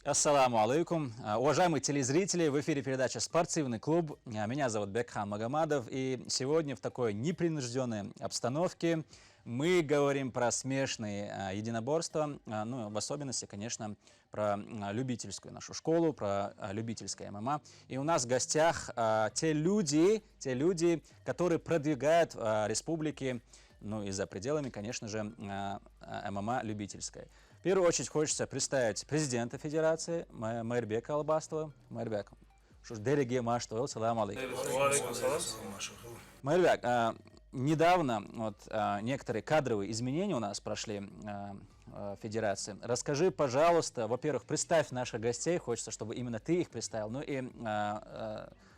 Ассаламу алейкум. Уважаемые телезрители, в эфире передача «Спортивный клуб». Меня зовут Бекхан Магомадов. И сегодня в такой непринужденной обстановке мы говорим про смешные единоборства. Ну, в особенности, конечно, про любительскую нашу школу, про любительское ММА. И у нас в гостях те люди, которые продвигают в республике, ну и за пределами, конечно же, ММА любительское. В первую очередь хочется представить президента Федерации Майырбека Албастова. Майырбек, что ж, дорогі маштовал, салам алейкум. Майырбек, недавно вот, некоторые кадровые изменения у нас прошли в Федерации. Расскажи, пожалуйста, во-первых, представь наших гостей, хочется, чтобы именно ты их представил, ну и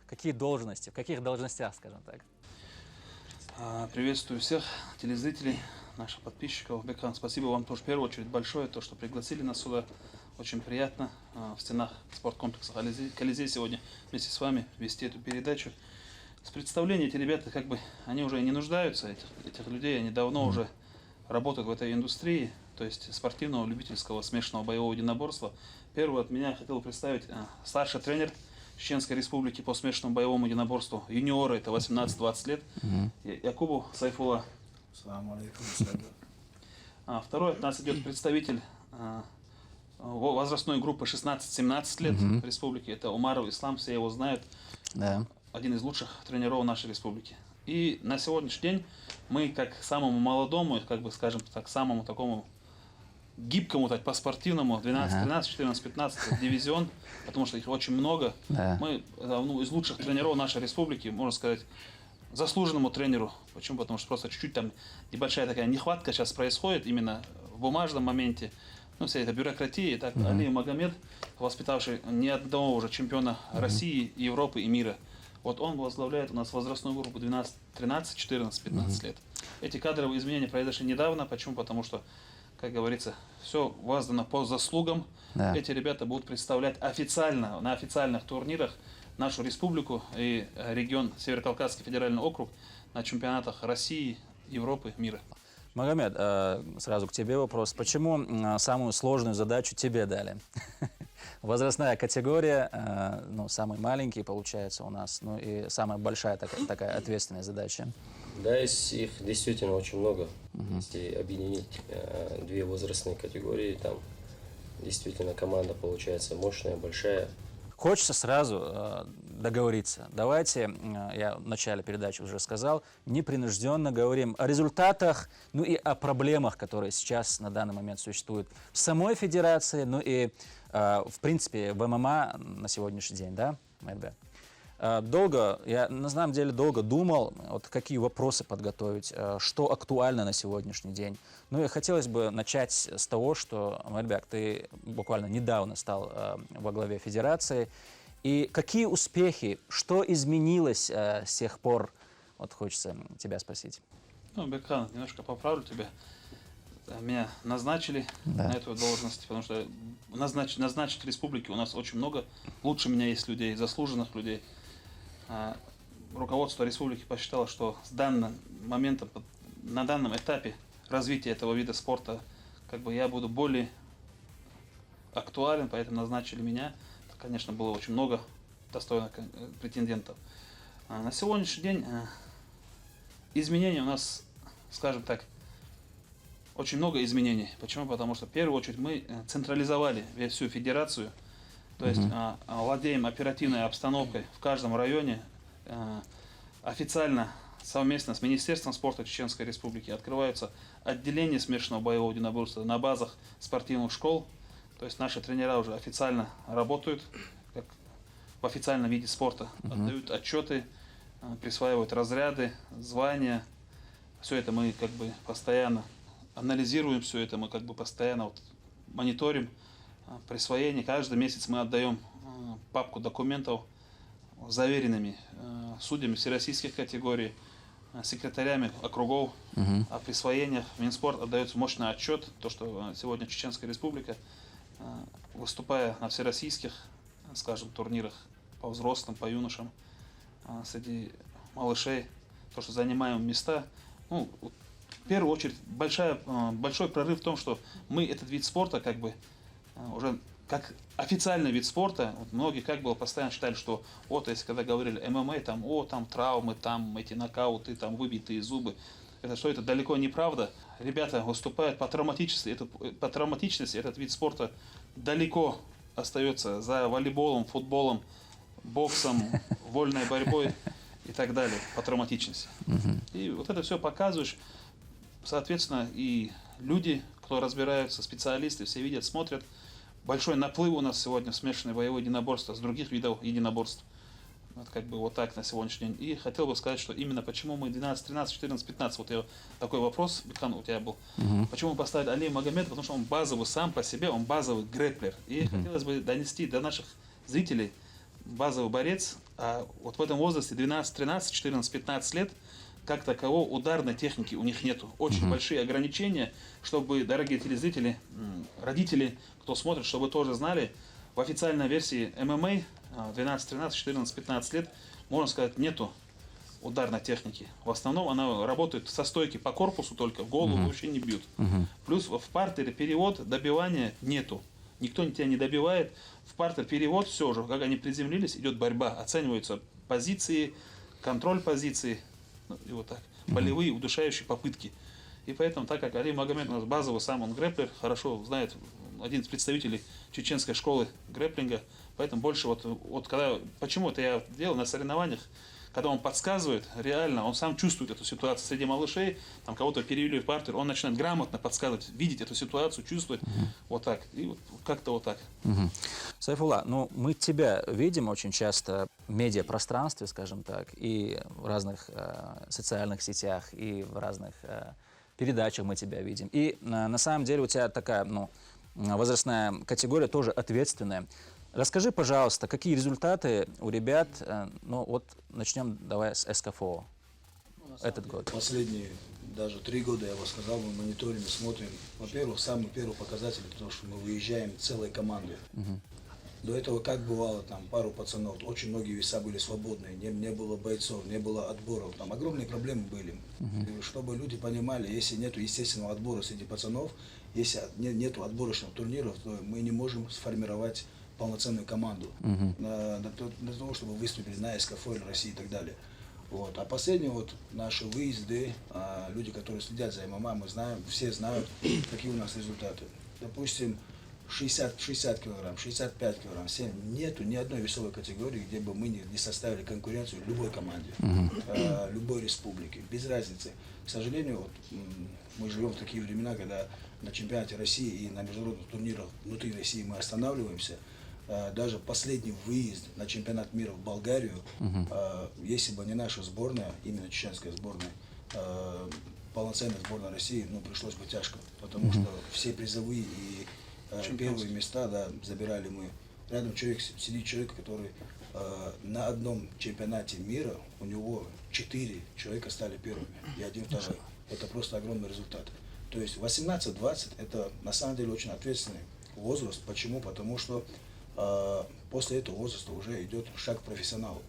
какие должности, в каких должностях, скажем так. Приветствую всех телезрителей, наших подписчиков. Бекхан, спасибо вам тоже в первую очередь большое, то, что пригласили нас сюда. Очень приятно в стенах спорткомплекса Колизей сегодня вместе с вами вести эту передачу. С представления эти ребята, как бы, они уже и не нуждаются, этих людей, они давно уже работают в этой индустрии, то есть спортивного, любительского, смешанного боевого единоборства. Первый от меня хотел представить старший тренер Чеченской Республики по смешанному боевому единоборству, юниоры, это 18-20 лет, Якубу Сайфулла. Второй от нас идет представитель возрастной группы 16-17 лет в республике, это Умаров Ислам, все его знают, один из лучших тренеров нашей республики. И на сегодняшний день мы, как самому молодому, как бы скажем так, самому такому гибкому, так, по-спортивному, 12, 13, 14, 15 дивизион, потому что их очень много. Мы из лучших тренеров нашей республики, можно сказать, заслуженному тренеру. Почему? Потому что просто чуть-чуть там небольшая такая нехватка сейчас происходит именно в бумажном моменте. Ну, вся эта бюрократия. Так, Алиев Магомед, воспитавший ни одного уже чемпиона России, Европы и мира. Вот он возглавляет у нас возрастную группу 12, 13, 14, 15 лет. Эти кадровые изменения произошли недавно. Почему? Потому что, как говорится, все воздано по заслугам. Эти ребята будут представлять официально, на официальных турнирах нашу республику и регион Северокавказский федеральный округ на чемпионатах России, Европы, мира. Магомед, сразу к тебе вопрос. Почему самую сложную задачу тебе дали? Возрастная категория, ну, самый маленький получается у нас, ну и самая большая такая ответственная задача. Да, их действительно очень много. Если объединить две возрастные категории, там действительно команда получается мощная, большая. Хочется сразу договориться. Давайте, я в начале передачи уже сказал, непринужденно говорим о результатах, ну и о проблемах, которые сейчас на данный момент существуют в самой федерации, ну и, в принципе, в ММА на сегодняшний день, да, Майырбек? Я на самом деле долго думал, вот какие вопросы подготовить, что актуально на сегодняшний день. Ну и хотелось бы начать с того, что, Майырбек, ты буквально недавно стал во главе федерации. И какие успехи, что изменилось с тех пор? Вот хочется тебя спросить. Ну, Бекхан, немножко поправлю тебя. Меня назначили на эту должность, потому что назначить в республике у нас очень много. Лучше меня есть людей, заслуженных людей. Руководство республики посчитало, что с данным моментом, на данном этапе развития этого вида спорта, как бы я буду более актуален, поэтому назначили меня. Конечно, было очень много достойных претендентов. На сегодняшний день изменений у нас, скажем так, очень много изменений. Почему? Потому что в первую очередь мы централизовали всю федерацию, то есть владеем оперативной обстановкой в каждом районе. Официально совместно с Министерством спорта Чеченской Республики открываются отделения смешанного боевого единоборства на базах спортивных школ. То есть наши тренера уже официально работают как в официальном виде спорта, отдают отчеты, присваивают разряды, звания. Все это мы как бы постоянно анализируем, все это мы как бы постоянно мониторим. Присвоение. Каждый месяц мы отдаем папку документов заверенными судьями всероссийских категорий, секретарями округов о присвоениях. Минспорт отдает мощный отчет, то, что сегодня Чеченская Республика, выступая на всероссийских, скажем, турнирах по взрослым, по юношам, среди малышей, то, что занимаем места. Ну, в первую очередь большой прорыв в том, что мы этот вид спорта как бы уже как официальный вид спорта, вот многие как было постоянно считали, что вот если когда говорили ММА, там, там травмы, там эти нокауты, там выбитые зубы, это далеко не правда. Ребята выступают по травматичности, этот вид спорта далеко остается за волейболом, футболом, боксом, вольной борьбой и так далее, по травматичности. И вот это все показываешь, соответственно, и люди, кто разбираются, специалисты, все видят, смотрят. Большой наплыв у нас сегодня в смешанные боевые единоборства с других видов единоборств. Вот как бы вот так на сегодняшний день. И хотел бы сказать, что именно почему мы 12, 13, 14, 15, вот я, такой вопрос, Бекхан, у тебя был. Почему мы поставили Алия Магомедова? Потому что он базовый сам по себе, он базовый грэпплер. И хотелось бы донести до наших зрителей базовый борец, а вот в этом возрасте 12, 13, 14, 15 лет, как такового ударной техники у них нету. Очень большие ограничения, чтобы, дорогие телезрители, родители, кто смотрит, чтобы вы тоже знали, в официальной версии ММА 12, 13, 14, 15 лет, можно сказать, нету ударной техники. В основном она работает со стойки по корпусу только, в голову вообще не бьют. Плюс в партере перевод, добивания нету. Никто тебя не добивает. В партер перевод, все уже, как они приземлились, идет борьба. Оцениваются позиции, контроль позиции, и вот так, болевые, удушающие попытки. И поэтому, так как Али Магомед у нас базовый сам, он грэпплер, хорошо знает, один из представителей чеченской школы грэпплинга, поэтому больше вот когда, почему это я делал на соревнованиях, когда он подсказывает, реально, он сам чувствует эту ситуацию среди малышей, там кого-то перевели в партер, он начинает грамотно подсказывать, видеть эту ситуацию, чувствовать, вот так, и вот как-то вот так. Сайфулла, ну мы тебя видим очень часто в медиапространстве, скажем так, и в разных социальных сетях, и в разных передачах мы тебя видим. И на самом деле у тебя такая, возрастная категория тоже ответственная. Расскажи, пожалуйста, какие результаты у ребят, вот начнем давай с СКФО, этот год. Последние даже 3 года, я бы сказал, мы мониторим и смотрим. Во-первых, самый первый показатель, то, что мы выезжаем целой командой. До этого как бывало, там пару пацанов, очень многие веса были свободные, не было бойцов, не было отборов, там огромные проблемы были. И чтобы люди понимали, если нет естественного отбора среди пацанов, если нет отборочных турниров, то мы не можем сформировать полноценную команду для того, чтобы выступили на СКФО России и так далее. Вот. А последние наши выезды, люди, которые следят за ММА, мы знаем, все знают, какие у нас результаты. Допустим, 60 килограмм, 65 килограмм, 7. Нету ни одной весовой категории, где бы мы не составили конкуренцию любой команде, любой республике, без разницы. К сожалению, мы живем в такие времена, когда на чемпионате России и на международных турнирах внутри России мы останавливаемся. Даже последний выезд на чемпионат мира в Болгарию, если бы не наша сборная, именно чеченская сборная, полноценная сборная России, пришлось бы тяжко, потому что все призовые и первые места забирали мы. Рядом сидит человек, который на одном чемпионате мира, у него 4 человека стали первыми и 1 второй. Это просто огромный результат. То есть 18-20 это на самом деле очень ответственный возраст. Почему? Потому что после этого возраста уже идет шаг к профессионалу.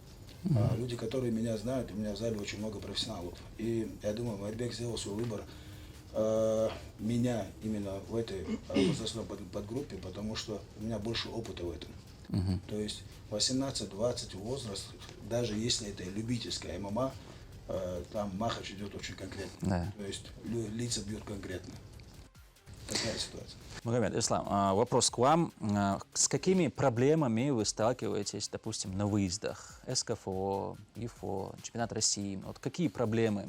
Люди, которые меня знают, у меня в зале очень много профессионалов. И я думаю, Майрбек сделал свой выбор меня именно в этой возрастной подгруппе, потому что у меня больше опыта в этом. То есть 18-20 возраст, даже если это любительская ММА, там махач идет очень конкретно. То есть лица бьют конкретно. Такая ситуация. Магомед, Ислам, вопрос к вам. С какими проблемами вы сталкиваетесь, допустим, на выездах? СКФО, ЕФО, чемпионат России. Вот какие проблемы?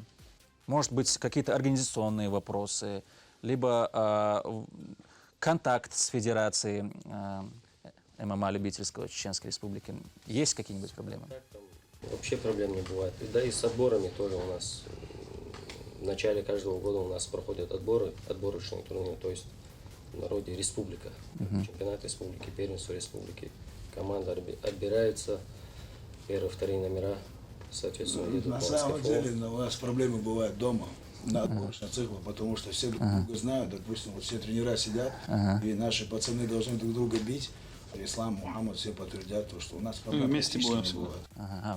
Может быть, какие-то организационные вопросы, либо контакт с Федерацией ММА любительского Чеченской Республики. Есть какие-нибудь проблемы? Вообще проблем не бывает. Да и с отборами тоже у нас. В начале каждого года у нас проходят отборочные турниры, то есть в народе республика, чемпионат республики, первенство республики. Команда отбирается, первые, вторые номера, соответственно, едут на по самом СКФО. деле у нас проблемы бывают дома на отборочных циклах, потому что все друг друга знают, допустим, все тренера сидят, и наши пацаны должны друг друга бить. Ислам, Мухаммад все подтвердят, что у нас проблемы вместе будем не бывает.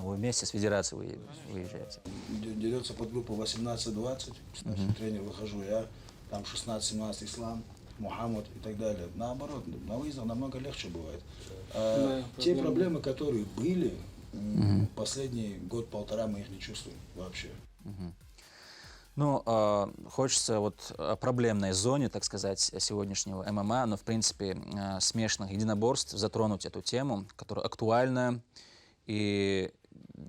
Вы вместе с Федерацией выезжаете? Дерется подгруппа 18-20, старший тренер выхожу я, там 16-17 Ислам, Мухаммад и так далее. Наоборот, на выездах намного легче бывает. Да, Те проблемы, которые были, последний год-полтора мы их не чувствуем вообще. Ну, хочется вот о проблемной зоне, так сказать, сегодняшнего ММА, но, в принципе, смешанных единоборств затронуть эту тему, которая актуальна. И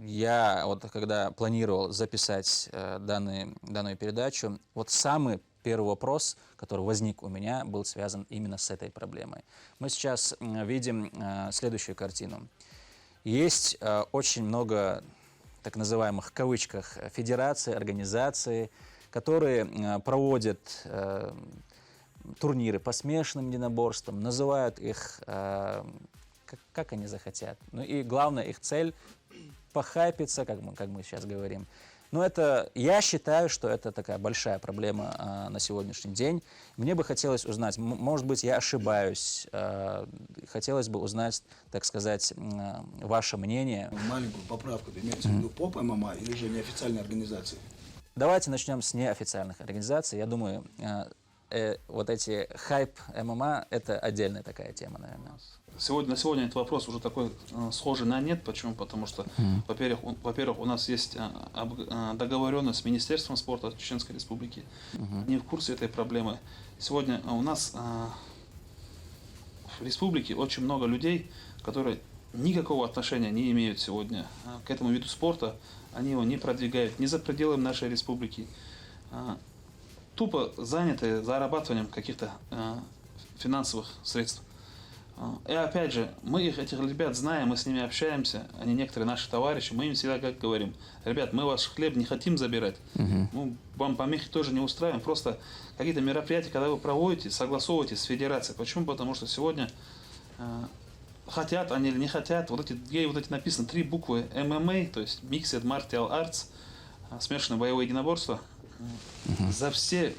я вот когда планировал записать данную передачу, вот самый первый вопрос, который возник у меня, был связан именно с этой проблемой. Мы сейчас видим следующую картину. Есть очень много так называемых в кавычках федераций, организаций, которые проводят турниры по смешанным единоборствам, называют их как они захотят. Ну и главная их цель похайпиться, как мы сейчас говорим. Но это, я считаю, что это такая большая проблема на сегодняшний день. Мне бы хотелось узнать, может быть, я ошибаюсь, хотелось бы узнать, так сказать, ваше мнение. Маленькую поправку, ты имеется в виду ПОП ММА или же неофициальные организации? Давайте начнем с неофициальных организаций. Я думаю, вот эти хайп ММА – это отдельная такая тема, наверное. На сегодня этот вопрос уже такой схожий на нет. Почему? Потому что, во-первых, у нас есть договоренность с Министерством спорта Чеченской Республики. Не в курсе этой проблемы. Сегодня у нас в республике очень много людей, которые никакого отношения не имеют сегодня к этому виду спорта. Они его не продвигают ни за пределами нашей республики. Тупо заняты зарабатыванием каких-то финансовых средств. И опять же, мы этих ребят знаем, мы с ними общаемся, они некоторые наши товарищи, мы им всегда как говорим: ребят, мы ваш хлеб не хотим забирать, мы вам помехи тоже не устраиваем, просто какие-то мероприятия, когда вы проводите, согласовывайте с федерацией. Почему? Потому что сегодня хотят они или не хотят, вот эти написано 3 буквы ММА, то есть Mixed Martial Arts, смешанные боевые единоборства. За все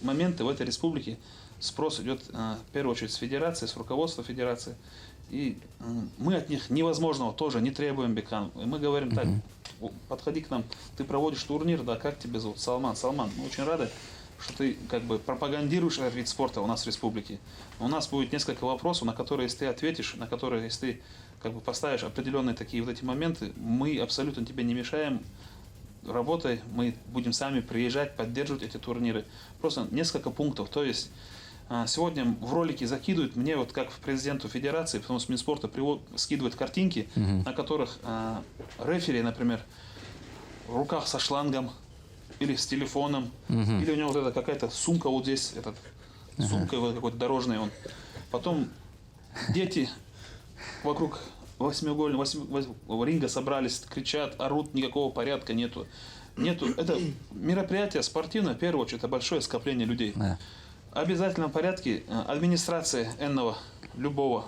моменты в этой республике спрос идет в первую очередь с федерации, с руководства федерации. И мы от них невозможного тоже не требуем, Бекан. И мы говорим: так, подходи к нам, ты проводишь турнир, да, как тебя зовут? Салман. Салман, мы очень рады, что ты как бы пропагандируешь этот вид спорта у нас в республике. У нас будет несколько вопросов, на которые, если ты ответишь, на которые, если ты как бы поставишь определенные такие вот эти моменты, мы абсолютно тебе не мешаем. Работай, мы будем сами приезжать, поддерживать эти турниры. Просто несколько пунктов. То есть сегодня в ролике закидывают мне, вот как президенту федерации, потому что Минспорта скидывают картинки, на которых рефери, например, в руках со шлангом или с телефоном, или у него вот эта какая-то сумка вот здесь, сумка какой-то дорожный он. Потом дети вокруг восьмиугольного ринга собрались, кричат, орут, никакого порядка нету. Это мероприятие спортивное, в первую очередь, это большое скопление людей. В обязательном порядке администрация энного, любого,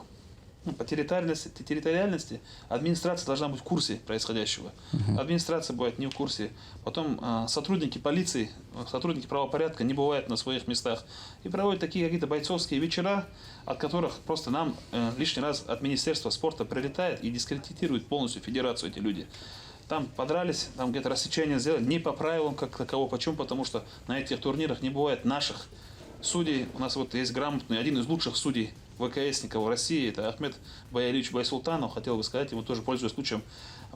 по территориальности, администрация должна быть в курсе происходящего. Администрация бывает не в курсе. Потом сотрудники полиции, сотрудники правопорядка не бывают на своих местах. И проводят такие какие-то бойцовские вечера, от которых просто нам лишний раз от Министерства спорта прилетает и дискредитирует полностью федерацию эти люди. Там подрались, там где-то рассечение сделали, не по правилам как таково. Почему? Потому что на этих турнирах не бывает наших судей. У нас вот есть грамотный, один из лучших судей ВКСников в России, это Ахмед Баялевич Байсултанов. Хотел бы сказать ему, тоже пользуясь случаем,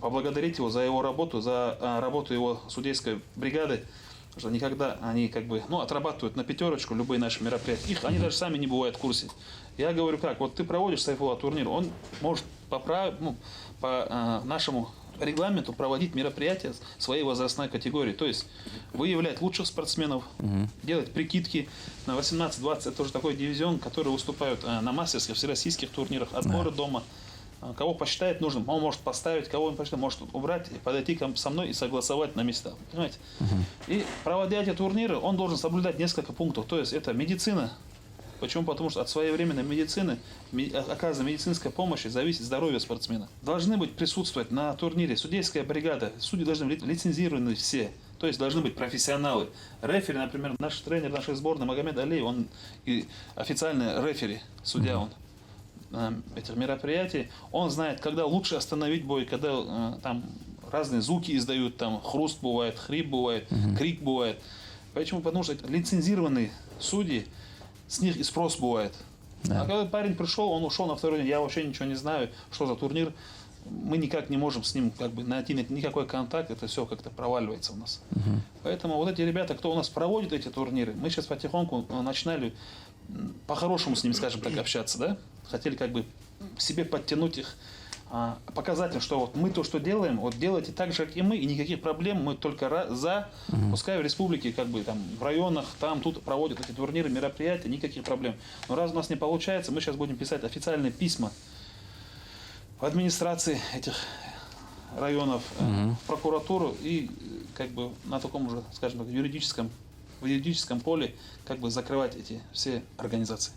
поблагодарить его за его работу, за работу его судейской бригады. Потому что никогда они как бы, отрабатывают на пятерочку любые наши мероприятия. Они даже сами не бывают в курсе. Я говорю, как, вот ты проводишь Сайфулла турнир, он может по нашему регламенту проводить мероприятия своей возрастной категории. То есть выявлять лучших спортсменов, делать прикидки на 18-20. Это тоже такой дивизион, который выступают на мастерских, всероссийских турнирах, отборы дома. Кого посчитает нужным, он может поставить, кого он посчитает, может убрать, подойти со мной и согласовать на местах. Понимаете? И проводя эти турниры, он должен соблюдать несколько пунктов. То есть это медицина. Почему? Потому что от своевременной медицины, оказанной медицинской помощи, зависит здоровье спортсмена. Должны присутствовать на турнире судейская бригада, судьи должны быть лицензированы все, то есть должны быть профессионалы. Рефери, например, наш тренер нашей сборной Магомед Алиев, он и официальный рефери, судья он этих мероприятий, он знает, когда лучше остановить бой, когда там разные звуки издают, там хруст бывает, хрип бывает, крик бывает. Почему? Потому что лицензированные судьи, с них и спрос бывает. Да. А когда парень пришел, он ушел на второй день, я вообще ничего не знаю, что за турнир, мы никак не можем с ним как бы найти никакой контакт, это все как-то проваливается у нас. Поэтому вот эти ребята, кто у нас проводит эти турниры, мы сейчас потихоньку начинали по-хорошему с ними, скажем так, общаться, да? Хотели как бы к себе подтянуть их, показать им, что вот мы то, что делаем, вот делайте так же, как и мы, и никаких проблем, мы только за, пускай в республике, как бы там в районах, там, тут проводят эти турниры, мероприятия, никаких проблем. Но раз у нас не получается, мы сейчас будем писать официальные письма в администрации этих районов, в прокуратуру и как бы на таком уже, скажем так, в юридическом поле как бы закрывать эти все организации.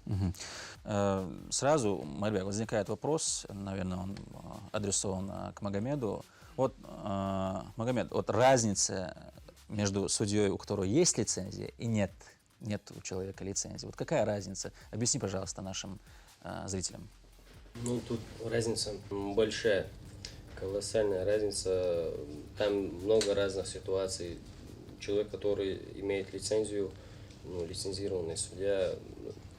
Сразу, Марбек, возникает вопрос, наверное, он адресован к Магомеду. Вот, Магомед, вот разница между судьей, у которого есть лицензия, и нет у человека лицензии. Вот какая разница? Объясни, пожалуйста, нашим зрителям. Ну, тут разница большая, колоссальная разница. Там много разных ситуаций. Человек, который имеет лицензию, лицензированный судья,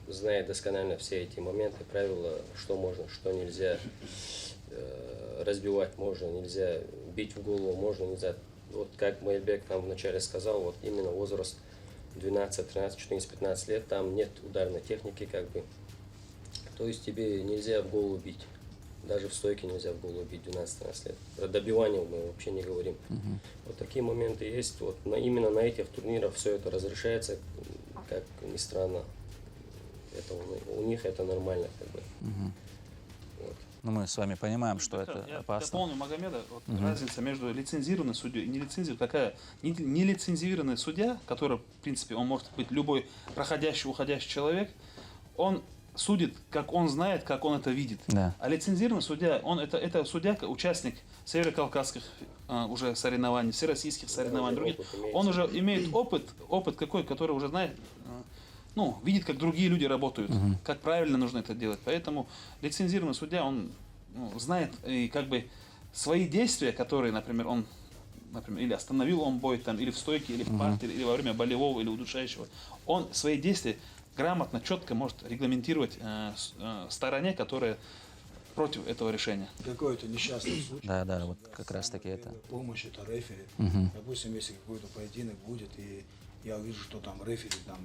знает досконально все эти моменты, правила, что можно, что нельзя, разбивать можно, нельзя, бить в голову можно, нельзя. Вот как Майбек там вначале сказал, вот именно возраст 12, 13, 14, 15 лет, там нет ударной техники, как бы. То есть тебе нельзя в голову бить. Даже в стойке нельзя в голову бить 12-13 лет. Про добивание мы вообще не говорим. Вот такие моменты есть. Вот именно на этих турнирах все это разрешается, как ни странно. Это у них это нормально, как бы. Вот. Ну, мы с вами понимаем, что это Я опасно. дополню Магомеда, вот разница между лицензированным судьей и нелицензированным. Какая? Нелицензированный судья, который, в принципе, он может быть любой проходящий, уходящий человек, он судит, как он знает, как он это видит. Да. А лицензированный судья, это судья, участник северокавказских уже соревнований, всероссийских соревнований, других. Он уже имеет опыт какой, который уже знает, видит, как другие люди работают, как правильно нужно это делать. Поэтому лицензированный судья, он знает и как бы свои действия, которые, например, или остановил он бой, там, или в стойке, или в партере, или во время болевого, или удушающего, он свои действия грамотно, четко может регламентировать стороне, которая против этого решения. Какой-то несчастный случай. Да, вот как раз таки это. Помощь, это рефери. Допустим, если какой-то поединок будет, и я вижу, что там рефери, там,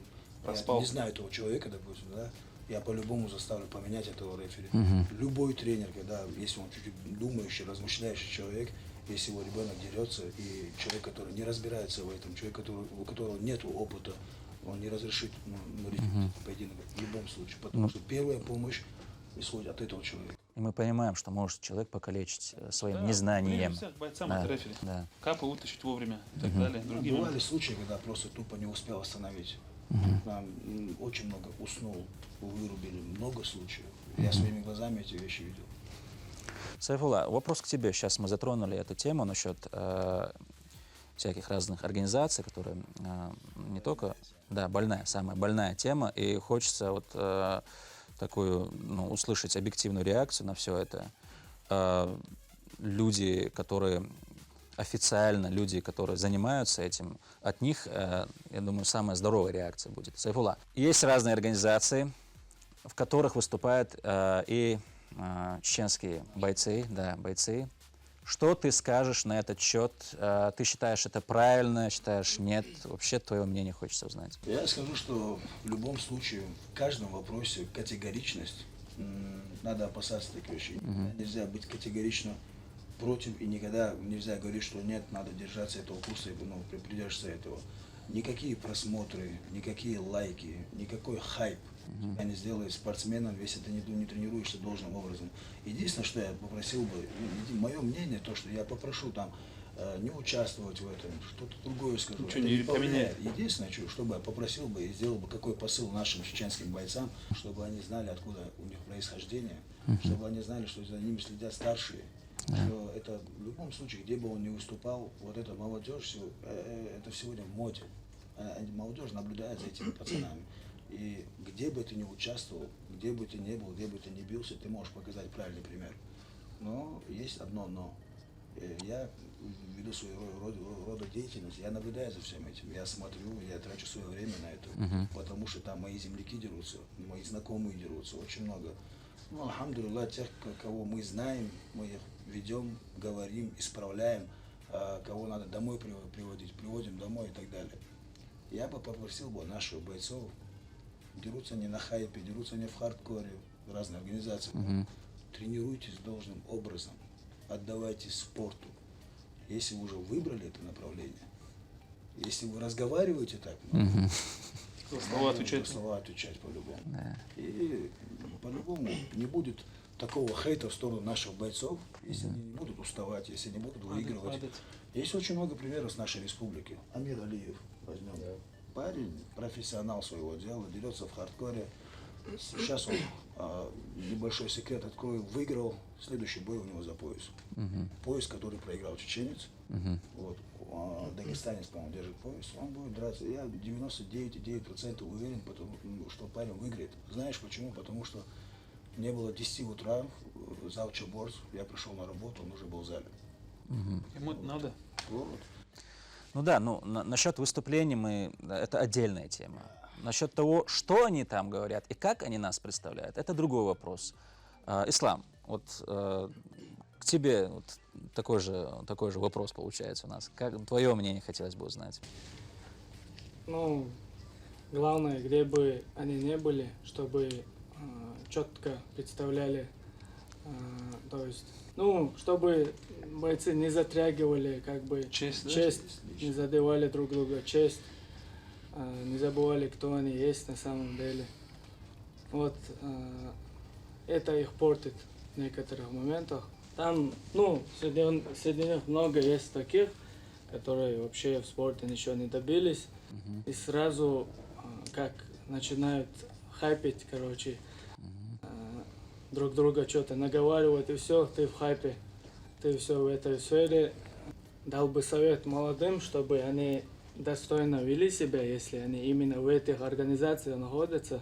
Проспал. я не знаю этого человека, допустим, да, я по-любому заставлю поменять этого рефери. Любой тренер, если он чуть-чуть думающий, размышляющий человек, если его ребенок дерется, и человек, который не разбирается в этом, человек, у которого нет опыта, он не разрешит поединок в любом случае, потому что первая помощь исходит от этого человека. И мы понимаем, что может человек покалечить своим незнанием. Всех бойцам это рефери. Да. Капы вытащить вовремя и так далее. Другие Бывали моменты. случаи, когда просто тупо не успел остановить. Там очень много уснул, вырубили, много случаев. Я своими глазами эти вещи видел. Сайфулла, вопрос к тебе. Сейчас мы затронули эту тему насчет всяких разных организаций, которые не только, самая больная тема, и хочется вот такую, услышать объективную реакцию на все это. Люди, которые официально, люди, которые занимаются этим, от них, я думаю, самая здоровая реакция будет. Сайфулла, есть разные организации, в которых выступают и чеченские бойцы. Что ты скажешь на этот счет? Ты считаешь это правильно, считаешь нет? Вообще твое мнение хочется узнать. Я скажу, что в любом случае, в каждом вопросе категоричность, надо опасаться таких вещей. Нельзя быть категорично против, и никогда нельзя говорить, что нет, надо держаться этого курса и придерживаться этого. Никакие просмотры, никакие лайки, никакой хайп тебя не сделает спортсменом, если ты не тренируешься должным образом. Единственное, что я попросил бы, мое мнение, то, что я попрошу там не участвовать в этом, что-то другое скажу. Ничего не поменяет. Единственное, чтобы я попросил бы и сделал бы какой посыл нашим чеченским бойцам, чтобы они знали, откуда у них происхождение, чтобы они знали, что за ними следят старшие. Что это в любом случае, где бы он ни выступал, вот эта молодежь, это сегодня в моде. Молодежь наблюдает за этими пацанами. И где бы ты ни участвовал, где бы ты ни был, где бы ты ни бился, ты можешь показать правильный пример. Но есть одно но. Я веду свою рода деятельность, я наблюдаю за всем этим, я смотрю, я трачу свое время на это, потому что там мои земляки дерутся, мои знакомые дерутся, очень много. Ну, алхамдулилlah, тех, кого мы знаем, мы их ведем, говорим, исправляем, кого надо домой приводим домой и так далее. Я бы попросил наших бойцов, дерутся не на хайпе, дерутся не в хардкоре, в разных организациях, тренируйтесь должным образом, отдавайтесь спорту. Если вы уже выбрали это направление, если вы разговариваете так, слова отвечать по-любому. Да. И по-любому не будет такого хейта в сторону наших бойцов, если они не будут уставать, если не будут выигрывать. Есть очень много примеров с нашей республики. Амир Алиев возьмем. Парень, профессионал своего дела, дерется в хардкоре. Сейчас он, небольшой секрет открою, выиграл следующий бой у него за пояс. Пояс, который проиграл чеченец. Вот, дагестанец, по-моему, держит пояс. Он будет драться. Я 99,9% уверен, что парень выиграет. Знаешь почему? Потому что не было 10 утра, завтра борц, я пришел на работу, он уже был в зале. Ему надо. Вот. Ну да, ну насчет выступлений это отдельная тема. Насчет того, что они там говорят и как они нас представляют, это другой вопрос. Ислам, вот к тебе вот такой же вопрос получается у нас. Как твое мнение хотелось бы узнать? Ну, главное, где бы они ни были, чтобы четко представляли, то есть, ну, чтобы бойцы не затрагивали, как бы, Честь, да? честь, не задевали друг друга честь, не забывали, кто они есть на самом деле. Вот, это их портит в некоторых моментах. Там, ну, среди них много есть таких, которые вообще в спорте ничего не добились, и сразу, как начинают хайпить, короче, друг друга что-то наговаривать, и все, ты в хайпе, ты все в этой сфере. Дал бы совет молодым, чтобы они достойно вели себя, если они именно в этих организациях находятся.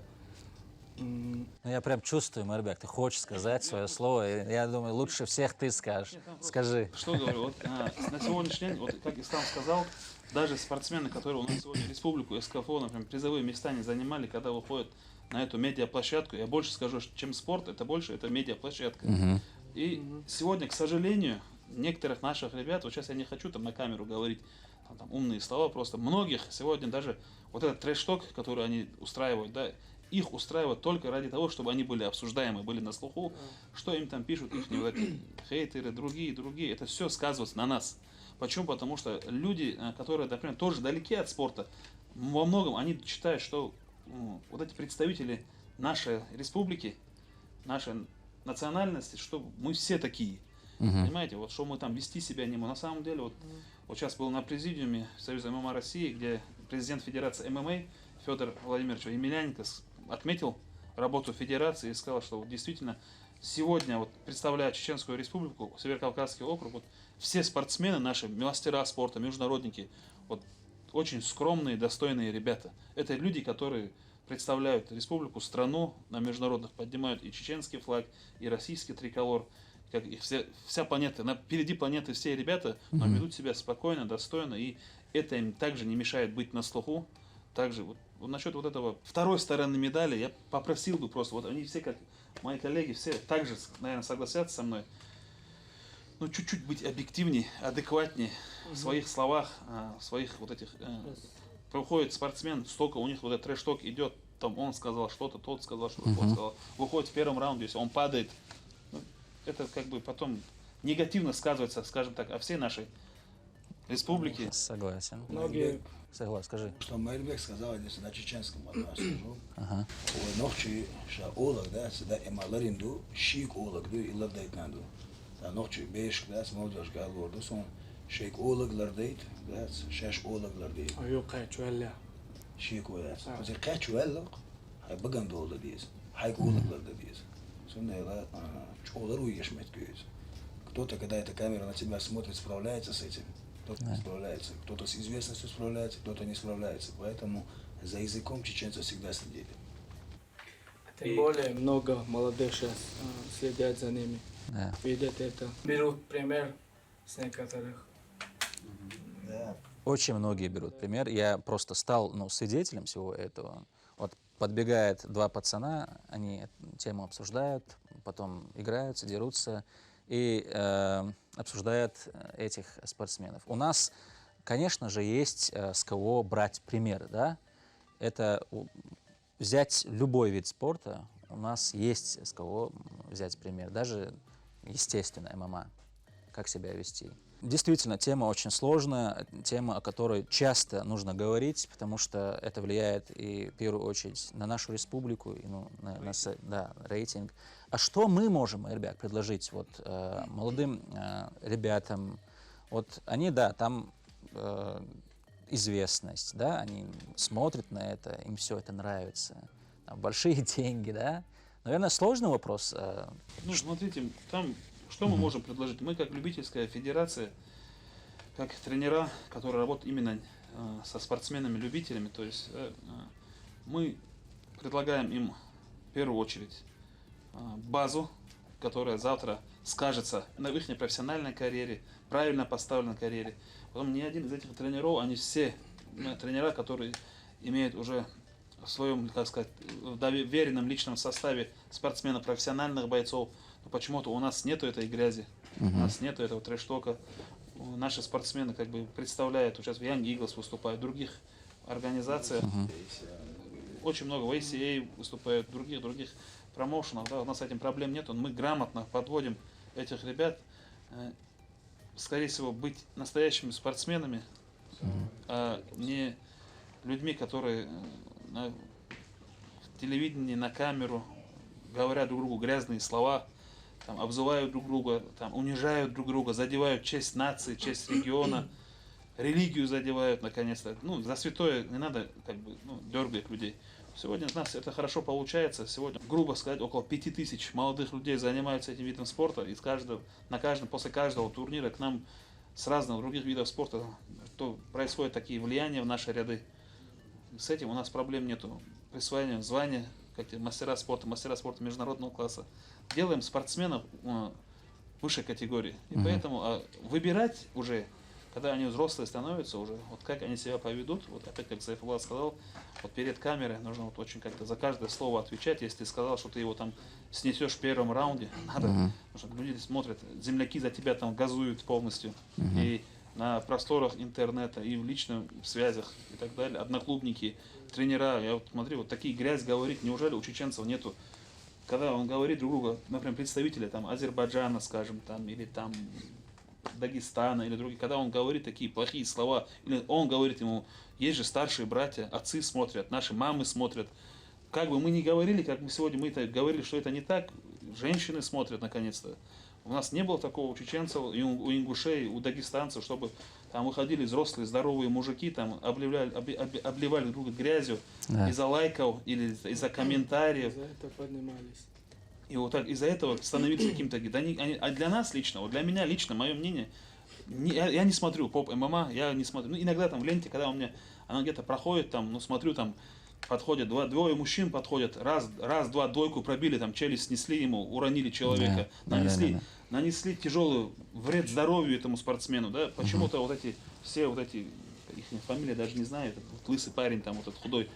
Ну, я прям чувствую, Марбек, ты хочешь сказать свое слово, и я думаю, лучше всех ты скажешь. Скажи. Что говорю, вот на сегодняшний день, вот как Ислам сказал, даже спортсмены, которые у нас сегодня республику СКФО, например, призовые места не занимали, когда выходят на эту медиаплощадку, я больше скажу, чем спорт, это медиаплощадка. И сегодня, к сожалению, некоторых наших ребят, вот сейчас я не хочу там на камеру говорить там умные слова, просто многих сегодня даже вот этот трэш-ток, который они устраивают, да, их устраивают только ради того, чтобы они были обсуждаемы, были на слуху, что им там пишут, их вот эти хейтеры, другие, это все сказывается на нас. Почему? Потому что люди, которые, например, тоже далеки от спорта, во многом они считают, что вот эти представители нашей республики, нашей национальности, что мы все такие. Понимаете, вот что мы там вести себя не можем. На самом деле, вот сейчас был на президиуме Союза ММА России, где президент Федерации ММА Федор Владимирович Емельяненко отметил работу Федерации и сказал, что вот действительно сегодня, вот, представляя Чеченскую Республику, Северокавказский округ, вот, все спортсмены наши, мастера спорта, международники, вот, очень скромные, достойные ребята. Это люди, которые представляют республику, страну на международных, поднимают и чеченский флаг, и российский триколор. Как и вся планета, впереди планеты все ребята, но ведут себя спокойно, достойно, и это им также не мешает быть на слуху. Также вот насчет вот этого второй стороны медали, я попросил бы просто, вот они все, как мои коллеги, все также, наверное, согласятся со мной, ну, чуть-чуть быть объективнее, адекватнее в своих словах, в своих вот этих... Проходит спортсмен, столько у них вот этот трэш-ток идет, там он сказал что-то, тот сказал что-то, тот сказал. Выходит в первом раунде, если он падает, ну, это как бы потом негативно сказывается, скажем так, о всей нашей республике. Согласен. Многие... Согласен, скажи. Что Майрбек сказал, если на чеченском одна скажу. Ой, ночи, ша олак, да, сюда эмаларинду, шик олак, да, и лардайтнанду. Да, ночи, бейш, да, смотришь, галор, да, сон, шейк олак лардайт, да, шаш олак лардайт. Аю кайчуэлля. Шик олак. Если кайчуэллак, хай баганду олак диез, хайк олак лардайт диез. Сонда ела, чолару ешмет кюез. Кто-то, когда эта камера на тебя смотрит, справляется с этим. Кто-то не справляется, кто-то с известностью справляется, кто-то не справляется. Поэтому за языком чеченцы всегда следили. Тем более много молодых сейчас следят за ними, Да. видят это. Берут пример с некоторых. Да. Очень многие берут пример. Я просто стал свидетелем всего этого. Вот подбегает два пацана, они тему обсуждают, потом играются, дерутся и обсуждают этих спортсменов. У нас, конечно же, есть с кого брать пример, да? Это взять любой вид спорта, у нас есть с кого взять пример, даже, естественно, ММА, как себя вести. Действительно, тема очень сложная, тема, о которой часто нужно говорить, потому что это влияет и в первую очередь на нашу республику, и на рейтинг. А что мы можем, ребят, предложить молодым ребятам? Вот они, да, там известность, да, они смотрят на это, им все это нравится, там большие деньги, да. Наверное, сложный вопрос. Ну, смотрите, там что мы можем предложить? Мы как любительская федерация, как тренера, которые работают именно со спортсменами-любителями, то есть мы предлагаем им в первую очередь базу, которая завтра скажется на их профессиональной карьере, правильно поставленной карьере. Потом ни один из этих тренеров, они все тренера, которые имеют уже в своем, как сказать, доверенном личном составе спортсменов, профессиональных бойцов. Но почему-то у нас нету этой грязи, у нас нету этого трэш-тока. Наши спортсмены как бы представляют, сейчас в Young Eagles выступают, в других организациях. Очень много в ACA выступают, в других промоушенах. Да, у нас с этим проблем нет. Мы грамотно подводим этих ребят. Скорее всего, быть настоящими спортсменами, а не людьми, которые на телевидении, на камеру говорят друг другу грязные слова, там, обзывают друг друга, там, унижают друг друга, задевают честь нации, честь региона, религию задевают, наконец-то. Ну, за святое не надо дергать людей. Сегодня у нас это хорошо получается. Сегодня, грубо сказать, около 5000 молодых людей занимаются этим видом спорта. И после каждого турнира к нам с разных других видов спорта происходят такие влияния в наши ряды. С этим у нас проблем нету. Присвоение звания, как мастера спорта международного класса. Делаем спортсменов высшей категории. И поэтому выбирать уже, когда они взрослые становятся уже, вот как они себя поведут, вот опять как Сайфулла сказал, вот перед камерой нужно вот очень как-то за каждое слово отвечать. Если ты сказал, что ты его там снесешь в первом раунде, надо, потому что люди смотрят, земляки за тебя там газуют полностью. И на просторах интернета, и в личных связях, и так далее, одноклубники, тренера, я вот смотрю, вот такие грязь говорить, неужели у чеченцев нету? Когда он говорит друг другу, например, представители там Азербайджана, скажем, там, или там Дагестана, или другие, когда он говорит такие плохие слова, или он говорит ему, есть же старшие братья, отцы смотрят, наши мамы смотрят. Как бы мы ни говорили, как мы сегодня говорили, что это не так, женщины смотрят наконец-то. У нас не было такого у чеченцев, и у ингушей, у дагестанцев, чтобы там выходили взрослые, здоровые мужики, там обливали друг друга грязью из-за лайков или из-за комментариев. За это поднимались. И вот так из-за этого становились каким-то... А для нас лично, вот для меня лично, мое мнение, я не смотрю поп-ММА, я не смотрю. Ну, иногда там в ленте, когда она где-то проходит, там, смотрю, там, подходят двое мужчин подходят, раз-два, двойку пробили, там челюсть снесли ему, уронили человека, нанесли тяжелый вред здоровью этому спортсмену, да, почему-то все их фамилии даже не знаю, этот вот лысый парень, там, вот этот худой,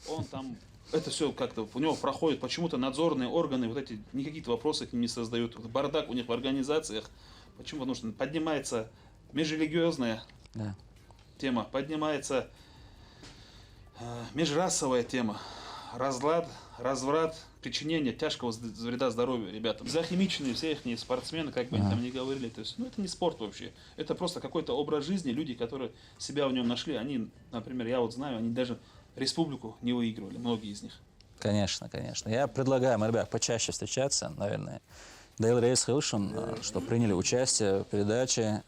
он там, это все как-то у него проходит, почему-то надзорные органы, вот эти, никакие вопросы к ним не создают, бардак у них в организациях, почему? Потому что поднимается межрелигиозная тема, поднимается межрасовая тема, разлад, разврат, причинение тяжкого вреда здоровью ребятам. Захимиченные все их спортсмены, как бы они там ни говорили, то есть, это не спорт вообще, это просто какой-то образ жизни, люди, которые себя в нем нашли, они, например, я вот знаю, они даже республику не выигрывали, многие из них. Конечно, конечно. Я предлагаю, ребят, почаще встречаться, наверное. Дейл Рейс Хилшин, что приняли участие в передаче.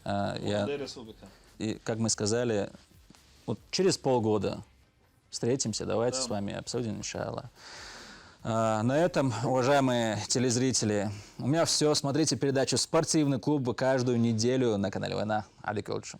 И, как мы сказали, вот через полгода встретимся, давайте с вами обсудим, иншаллах. На этом, уважаемые телезрители, у меня все. Смотрите передачу «Спортивный клуб» каждую неделю на канале Война. Алик Олчу.